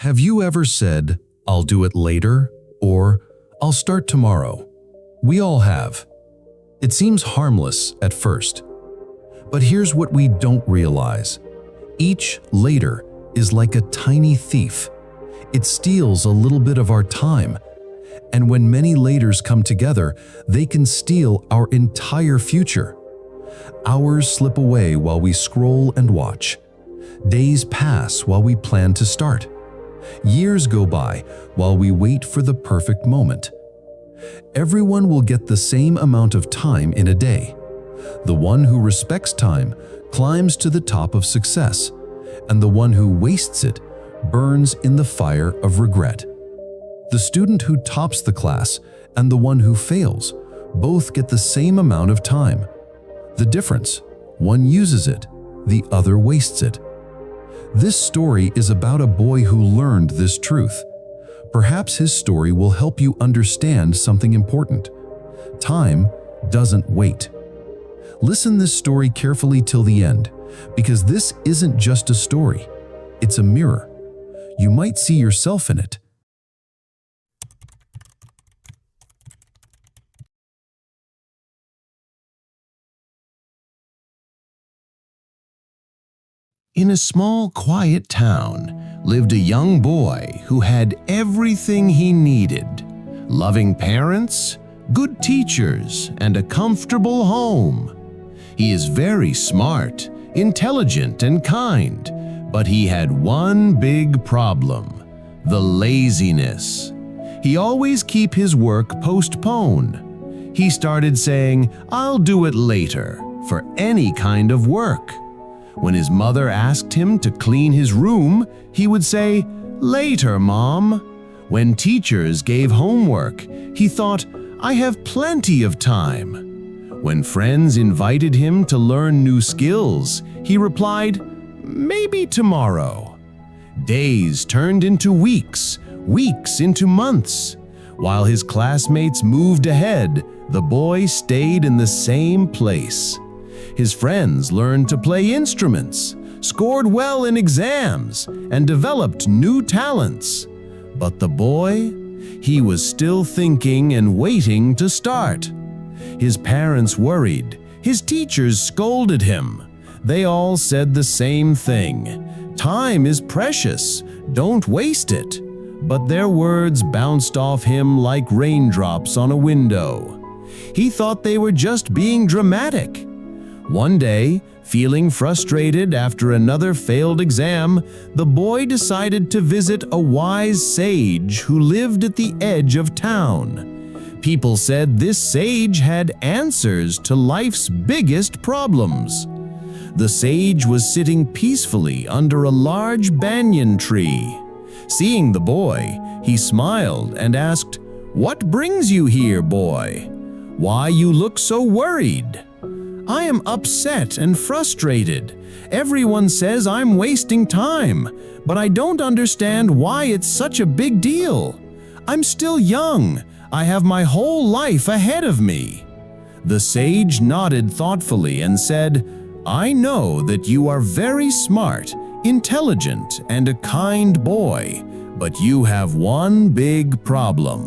Have you ever said, "I'll do it later," or "I'll start tomorrow"? We all have. It seems harmless at first. But here's what we don't realize. Each later is like a tiny thief. It steals a little bit of our time. And when many laters come together, they can steal our entire future. Hours slip away while we scroll and watch. Days pass while we plan to start. Years go by while we wait for the perfect moment. Everyone will get the same amount of time in a day. The one who respects time climbs to the top of success, and the one who wastes it burns in the fire of regret. The student who tops the class and the one who fails both get the same amount of time. The difference, one uses it, the other wastes it. This story is about a boy who learned this truth. Perhaps his story will help you understand something important. Time doesn't wait. Listen this story carefully till the end, because this isn't just a story, it's a mirror. You might see yourself in it. In a small, quiet town lived a young boy who had everything he needed: loving parents, good teachers, and a comfortable home. He is very smart, intelligent, and kind, but he had one big problem: the laziness. He always kept his work postponed. He started saying, "I'll do it later," for any kind of work. When his mother asked him to clean his room, he would say, "Later, Mom." When teachers gave homework, he thought, "I have plenty of time." When friends invited him to learn new skills, he replied, "Maybe tomorrow." Days turned into weeks, weeks into months. While his classmates moved ahead, the boy stayed in the same place. His friends learned to play instruments, scored well in exams, and developed new talents. But the boy, he was still thinking and waiting to start. His parents worried. His teachers scolded him. They all said the same thing: "Time is precious, don't waste it." But their words bounced off him like raindrops on a window. He thought they were just being dramatic. One day, feeling frustrated after another failed exam, the boy decided to visit a wise sage who lived at the edge of town. People said this sage had answers to life's biggest problems. The sage was sitting peacefully under a large banyan tree. Seeing the boy, he smiled and asked, "What brings you here, boy? Why you look so worried?" "I am upset and frustrated. Everyone says I'm wasting time, but I don't understand why it's such a big deal. I'm still young. I have my whole life ahead of me." The sage nodded thoughtfully and said, "I know that you are very smart, intelligent, and a kind boy, but you have one big problem."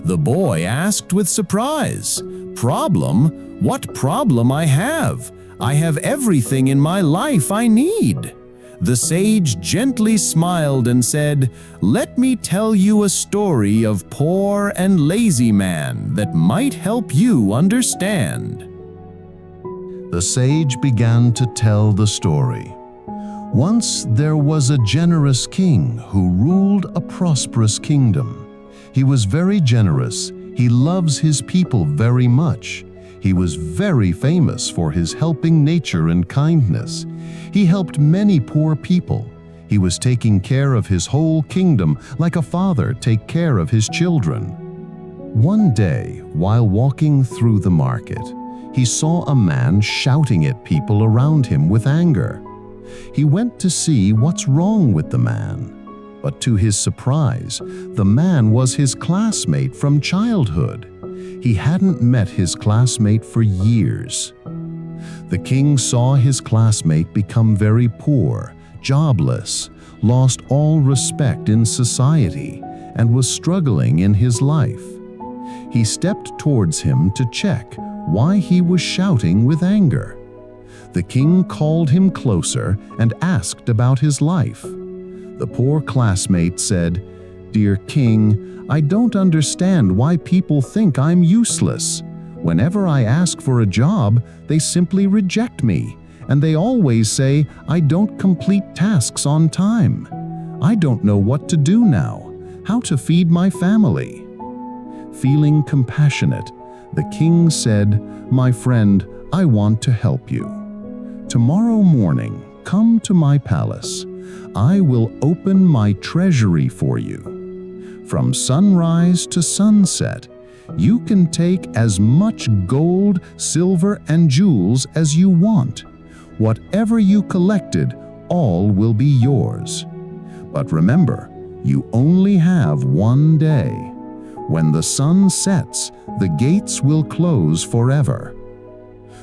The boy asked with surprise, "Problem? What problem I have? I have everything in my life I need." The sage gently smiled and said, "Let me tell you a story of poor and lazy man that might help you understand." The sage began to tell the story. Once there was a generous king who ruled a prosperous kingdom. He was very generous. He loves his people very much. He was very famous for his helping nature and kindness. He helped many poor people. He was taking care of his whole kingdom like a father takes care of his children. One day, while walking through the market, he saw a man shouting at people around him with anger. He went to see what's wrong with the man. But to his surprise, the man was his classmate from childhood. He hadn't met his classmate for years. The king saw his classmate become very poor, jobless, lost all respect in society, and was struggling in his life. He stepped towards him to check why he was shouting with anger. The king called him closer and asked about his life. The poor classmate said, "Dear king, I don't understand why people think I'm useless. Whenever I ask for a job, they simply reject me, and they always say I don't complete tasks on time. I don't know what to do now, how to feed my family." Feeling compassionate, the king said, "My friend, I want to help you. Tomorrow morning, come to my palace. I will open my treasury for you. From sunrise to sunset, you can take as much gold, silver, and jewels as you want. Whatever you collected, all will be yours. But remember, you only have one day. When the sun sets, the gates will close forever."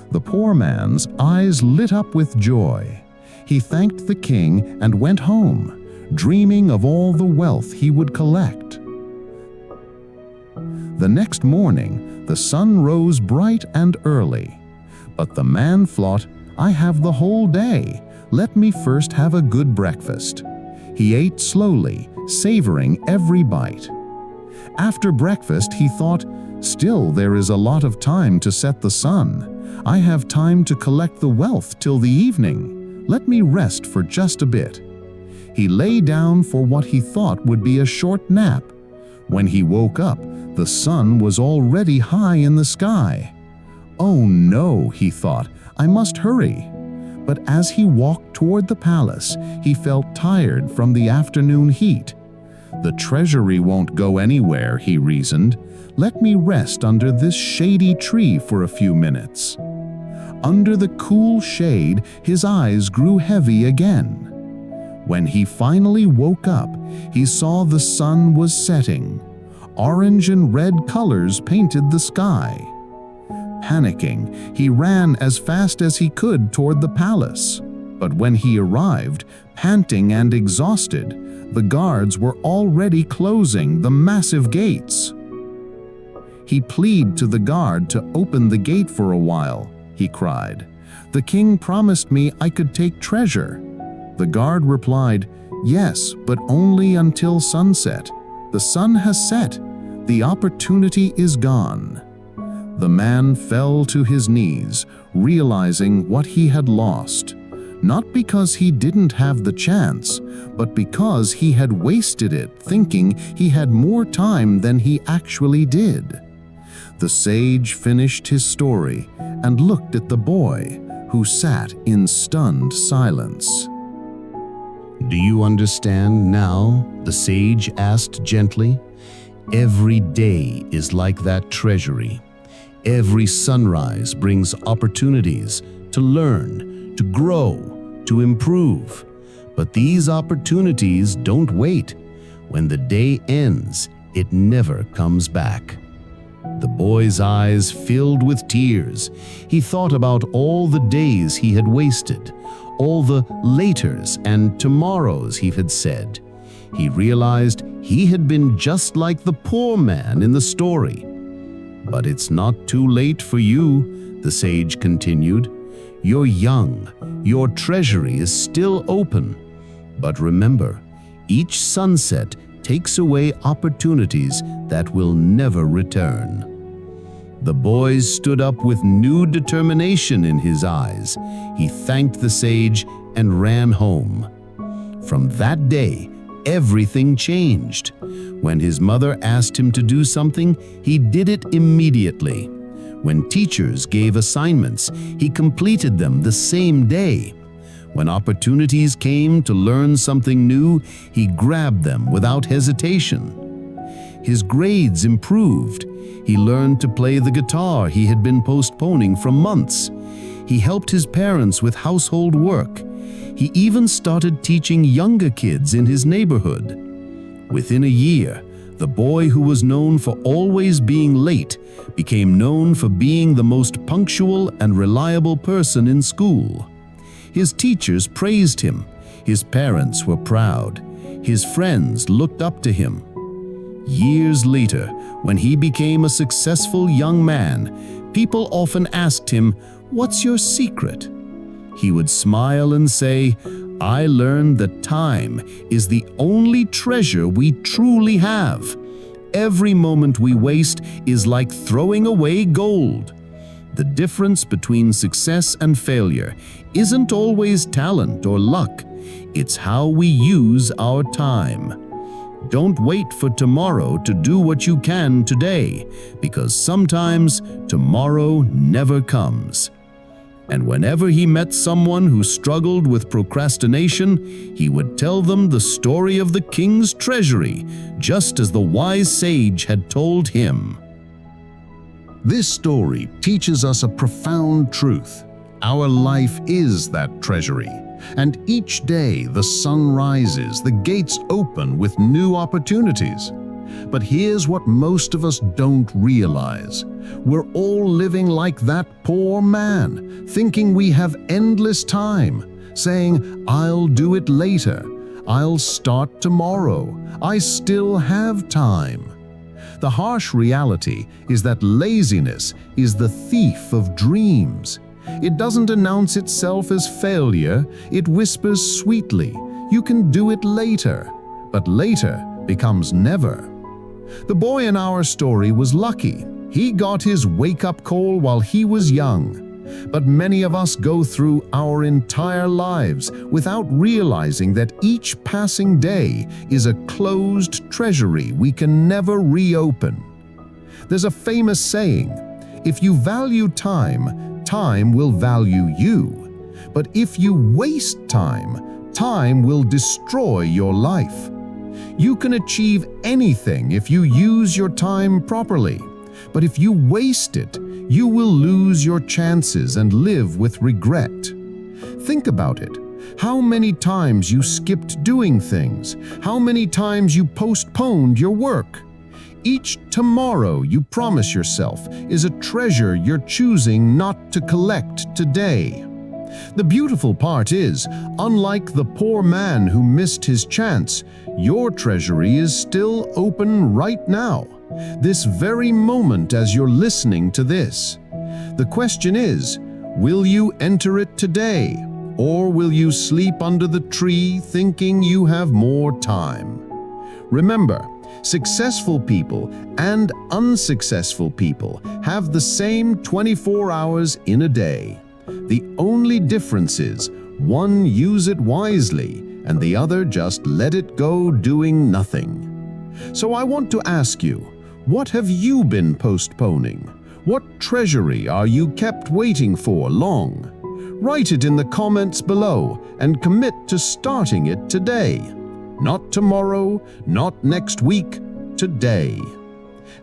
The poor man's eyes lit up with joy. He thanked the king and went home, dreaming of all the wealth he would collect. The next morning, the sun rose bright and early. But the man thought, "I have the whole day. Let me first have a good breakfast." He ate slowly, savoring every bite. After breakfast, he thought, "Still, there is a lot of time to set the sun. I have time to collect the wealth till the evening. Let me rest for just a bit." He lay down for what he thought would be a short nap. When he woke up, the sun was already high in the sky. "Oh no," he thought, "I must hurry." But as he walked toward the palace, he felt tired from the afternoon heat. "The treasury won't go anywhere," he reasoned. "Let me rest under this shady tree for a few minutes." Under the cool shade, his eyes grew heavy again. When he finally woke up, he saw the sun was setting. Orange and red colors painted the sky. Panicking, he ran as fast as he could toward the palace. But when he arrived, panting and exhausted, the guards were already closing the massive gates. He pleaded to the guard to open the gate for a while. He cried, "The king promised me I could take treasure." The guard replied, "Yes, but only until sunset. The sun has set. The opportunity is gone." The man fell to his knees, realizing what he had lost. Not because he didn't have the chance, but because he had wasted it thinking he had more time than he actually did. The sage finished his story and looked at the boy, who sat in stunned silence. "Do you understand now?" the sage asked gently. "Every day is like that treasury. Every sunrise brings opportunities to learn, to grow, to improve. But these opportunities don't wait. When the day ends, it never comes back." The boy's eyes filled with tears. He thought about all the days he had wasted, all the laters and tomorrows he had said. He realized he had been just like the poor man in the story. "But it's not too late for you," the sage continued. "You're young. Your treasury is still open. But remember, each sunset takes away opportunities that will never return." The boy stood up with new determination in his eyes. He thanked the sage and ran home. From that day, everything changed. When his mother asked him to do something, he did it immediately. When teachers gave assignments, he completed them the same day. When opportunities came to learn something new, he grabbed them without hesitation. His grades improved. He learned to play the guitar he had been postponing for months. He helped his parents with household work. He even started teaching younger kids in his neighborhood. Within a year, the boy who was known for always being late became known for being the most punctual and reliable person in school. His teachers praised him. His parents were proud. His friends looked up to him. Years later, when he became a successful young man, people often asked him, "What's your secret?" He would smile and say, "I learned that time is the only treasure we truly have. Every moment we waste is like throwing away gold." The difference between success and failure isn't always talent or luck. It's how we use our time. Don't wait for tomorrow to do what you can today, because sometimes tomorrow never comes. And whenever he met someone who struggled with procrastination, he would tell them the story of the king's treasury, just as the wise sage had told him. This story teaches us a profound truth. Our life is that treasury, and each day the sun rises, the gates open with new opportunities. But here's what most of us don't realize. We're all living like that poor man, thinking we have endless time, saying, "I'll do it later, I'll start tomorrow, I still have time." The harsh reality is that laziness is the thief of dreams. It doesn't announce itself as failure, it whispers sweetly, "You can do it later," but later becomes never. The boy in our story was lucky. He got his wake-up call while he was young. But many of us go through our entire lives without realizing that each passing day is a closed treasury we can never reopen. There's a famous saying, "If you value time, time will value you. But if you waste time, time will destroy your life." You can achieve anything if you use your time properly. But if you waste it, you will lose your chances and live with regret. Think about it. How many times you skipped doing things? How many times you postponed your work? Each tomorrow you promise yourself is a treasure you're choosing not to collect today. The beautiful part is, unlike the poor man who missed his chance, your treasury is still open right now, this very moment as you're listening to this. The question is, will you enter it today, or will you sleep under the tree thinking you have more time? Remember, successful people and unsuccessful people have the same 24 hours in a day. The only difference is, one use it wisely and the other just let it go doing nothing. So I want to ask you, what have you been postponing? What treasury are you kept waiting for long? Write it in the comments below and commit to starting it today. Not tomorrow, not next week, today.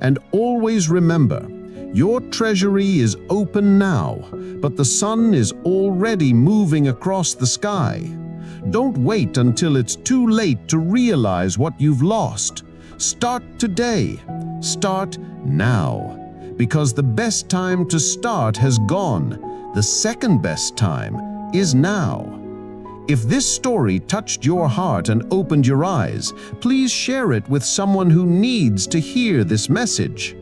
And always remember, your treasury is open now, but the sun is already moving across the sky. Don't wait until it's too late to realize what you've lost. Start today. Start now. Because the best time to start has gone. The second best time is now. If this story touched your heart and opened your eyes, please share it with someone who needs to hear this message.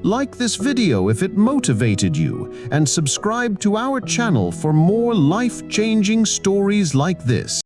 Like this video if it motivated you, and subscribe to our channel for more life-changing stories like this.